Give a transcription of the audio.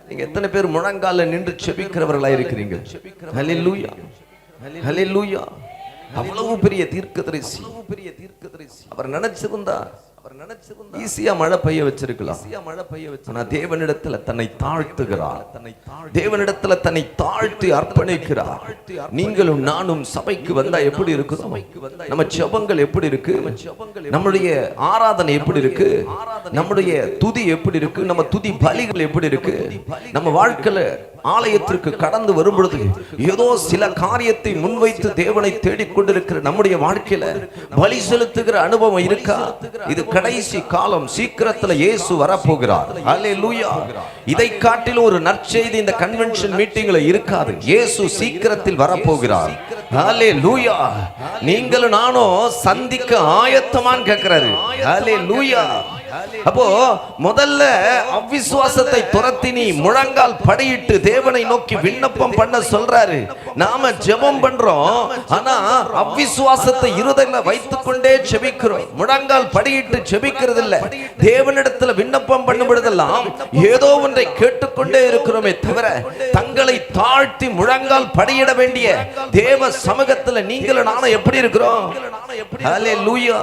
நீங்க எத்தனை பேர் முழங்கால நின்று செபிக்கிறவர்களா இருக்கிறீங்க? ஹல்லேலூயா, ஹல்லேலூயா. அவ்வளவு பெரிய தீர்க்கதரிசி. அவர் நினைச்சிருந்தா ஈஸியா மழை பெய்ய வச்சிருக்கலாம். ஆனா தேவனிடத்துல தன்னை தாழ்த்துகிறார், தேவனிடத்துல தன்னை தாழ்த்தி அர்ப்பணிக்கிறார். நீங்களும் நானும் சபைக்கு வந்தா எப்படி இருக்கு? நம்ம ஜெபங்கள் எப்படி இருக்கு? நம்முடைய ஆராதனை எப்படி இருக்கு? நம்முடைய துதி எப்படி இருக்கு? நம்ம துதி பலிகள் எப்படி இருக்கு? நம்ம வாழ்க்கையில ஆலயத்திற்கு கடந்து வரும் பொழுது ஏதோ சில காரியத்தை முன்வைத்து தேவனை தேடிக்கொண்டிருக்கிற நம்முடைய வாழ்க்கையில பலி செலுத்துகிற அனுபவம் இருக்கா? இது கடைசி காலம், சீக்கிரத்துல இயேசு வரப்போகிறார். ஹல்லேலூயா. இதை காட்டிலும் ஒரு நற்செய்தி இந்த கன்வென்ஷன் மீட்டிங்ல இருக்காது. இயேசு சீக்கிரத்தில் வரப்போகிறார். ஹல்லேலூயா. நீங்களும் நானும் சந்திக்க ஆயத்தமான்னு கேட்கிறாரு. ஹல்லேலூயா. அப்போ முதல்ல அவிசுவாசத்தை துரத்தி நீ முழங்கால் படியிட்டு தேவனை நோக்கி விண்ணப்பம் பண்ண சொல்றாரு. நாம ஜெபம் பண்றோம், ஆனா அவிசுவாசத்தை இருதயத்துல வைத்துக் கொண்டே ஜெபிக்கிறோம். முழங்கால் படியிட்டு ஜெபிக்கிறது இல்ல. தேவனிடத்துல விண்ணப்பம் பண்ணும்பொழுதெல்லாம் ஏதோ ஒன்றை கேட்டுக்கொண்டே இருக்கிறோமே தவிர தங்களை தாழ்த்தி முழங்கால் படியிட வேண்டிய தேவ சமூகத்துல நீங்களும் நானும் எப்படி இருக்கிறோம்? ஹல்லேலூயா.